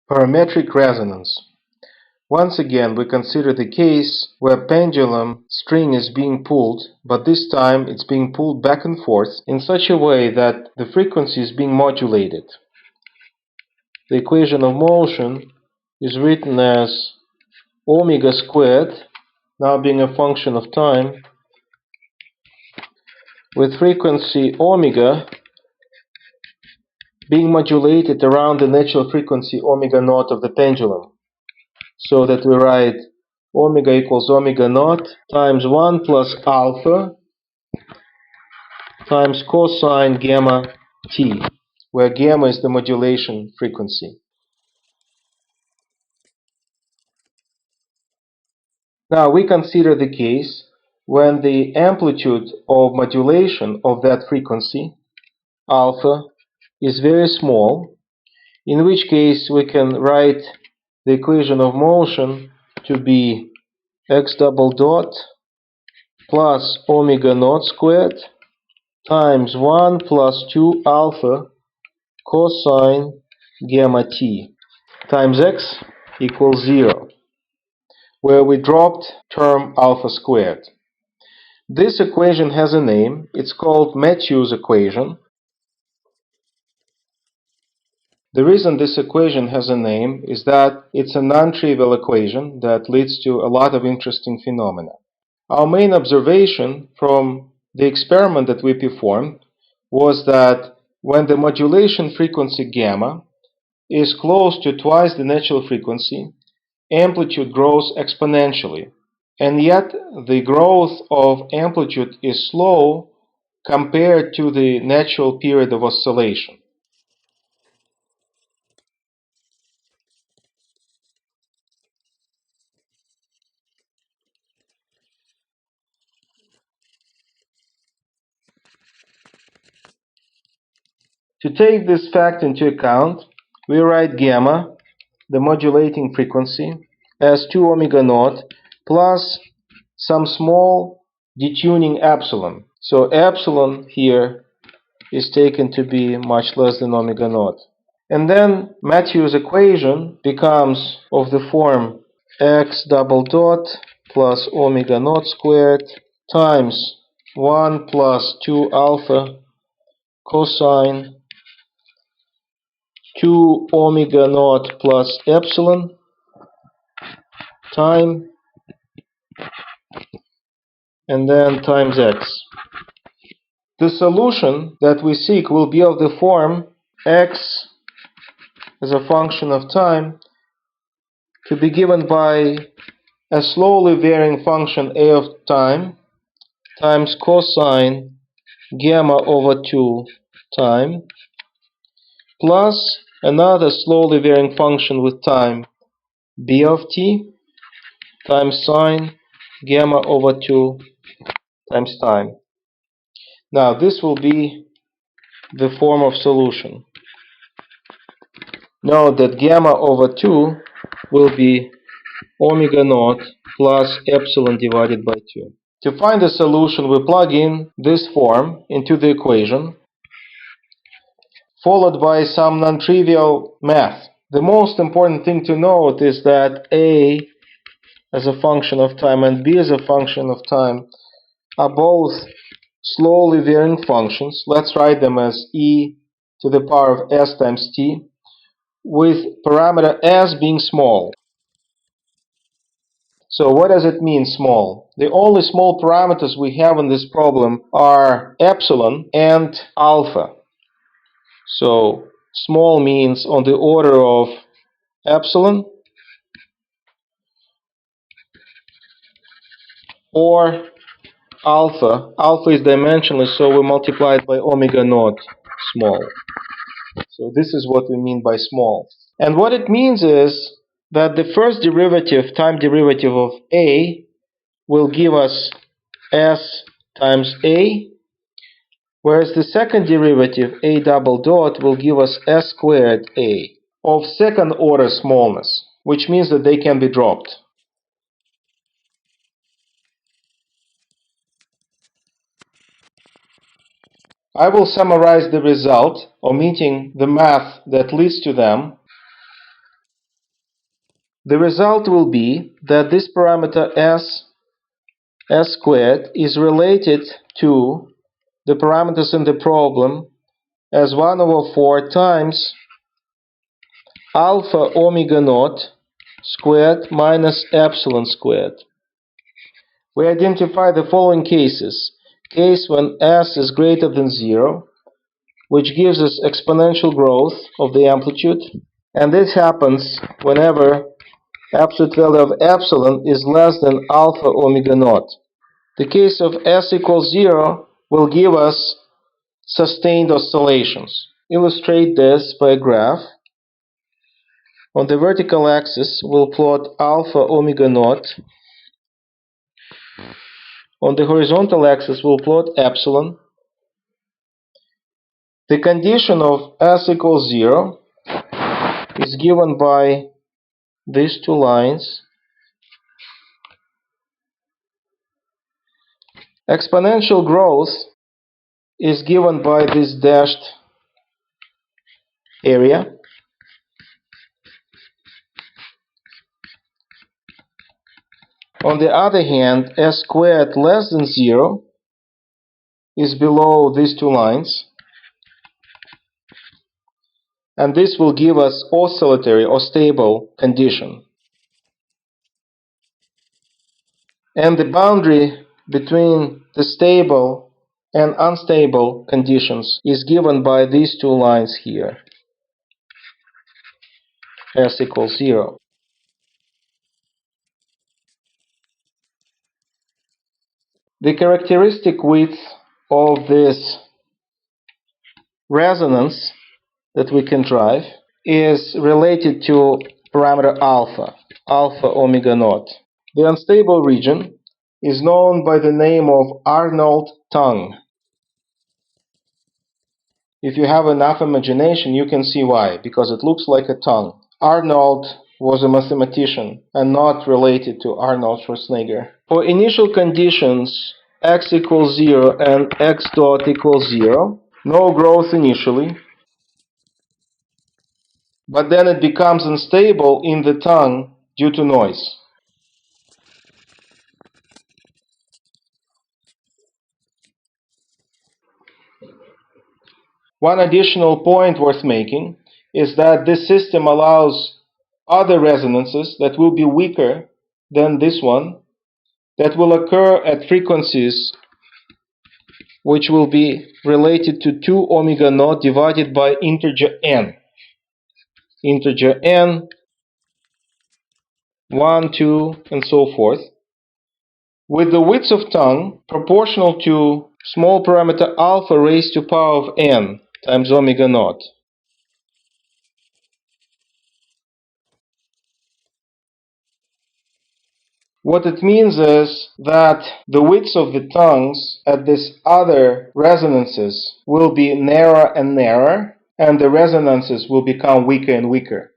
Parametric resonance. Once again, we consider the case where pendulum string is being pulled, but this time it's being pulled back and forth in such a way that the frequency is being modulated. The equation of motion is written as omega squared, now being a function of time, with frequency omega being modulated around the natural frequency omega naught of the pendulum. So that we write omega equals omega naught times 1 plus alpha times cosine gamma t, where gamma is the modulation frequency. Now we consider the case when the amplitude of modulation of that frequency, alpha, is very small, in which case we can write the equation of motion to be x double dot plus omega naught squared times 1 plus 2 alpha cosine gamma t times x equals 0, where we dropped term alpha squared. This equation has a name. It's called Matthew's equation. The reason this equation has a name is that it's a non-trivial equation that leads to a lot of interesting phenomena. Our main observation from the experiment that we performed was that when the modulation frequency gamma is close to twice the natural frequency, amplitude grows exponentially. And yet the growth of amplitude is slow compared to the natural period of oscillation. To take this fact into account, we write gamma, the modulating frequency, as 2 omega naught plus some small detuning epsilon. So epsilon here is taken to be much less than omega naught. And then Matthew's equation becomes of the form x double dot plus omega naught squared times 1 plus 2 alpha cosine 2 omega naught plus epsilon time and then times x. The solution that we seek will be of the form x as a function of time to be given by a slowly varying function a of time times cosine gamma over 2 time plus another slowly varying function with time b of t times sine gamma over 2 times time. Now this will be the form of solution. Note that gamma over 2 will be omega naught plus epsilon divided by 2. To find the solution, we plug in this form into the equation, followed by some non-trivial math. The most important thing to note is that a as a function of time and b as a function of time are both slowly varying functions. Let's write them as e to the power of s times t, with parameter s being small. So what does it mean, small? The only small parameters we have in this problem are epsilon and alpha. So small means on the order of epsilon or alpha. Alpha is dimensionless, so we multiply it by omega naught small. So this is what we mean by small. And what it means is that the first derivative, time derivative of a, will give us s times a, whereas the second derivative, a double dot, will give us s squared a of second order smallness, which means that they can be dropped. I will summarize the result, omitting the math that leads to them. the result will be that this parameter s squared is related to the parameters in the problem as 1 over 4 times alpha omega naught squared minus epsilon squared. We identify the following cases. Case when s is greater than 0, which gives us exponential growth of the amplitude, and this happens whenever absolute value of epsilon is less than alpha omega naught. The case of s equals 0 will give us sustained oscillations. Illustrate this by a graph. On the vertical axis, we'll plot alpha omega naught. On the horizontal axis, we'll plot epsilon. The condition of s equals 0 is given by these two lines. Exponential growth is given by this dashed area. On the other hand, s squared less than 0 is below these two lines, and this will give us oscillatory or stable condition. And the boundary between the stable and unstable conditions is given by these two lines here, s equals 0. The characteristic width of this resonance that we can drive is related to parameter alpha, alpha omega naught. The unstable region is known by the name of Arnold tongue. If you have enough imagination, you can see why, because it looks like a tongue. Arnold was a mathematician and not related to Arnold Schwarzenegger. For initial conditions x equals 0 and x dot equals 0, no growth initially, but then it becomes unstable in the tongue due to noise. One additional point worth making is that this system allows other resonances that will be weaker than this one, that will occur at frequencies which will be related to 2 omega naught divided by integer n. Integer n, 1, 2, and so forth, with the width of tongue proportional to small parameter alpha raised to power of n times omega naught. What it means is that the widths of the tongues at these other resonances will be narrower and narrower, and the resonances will become weaker and weaker.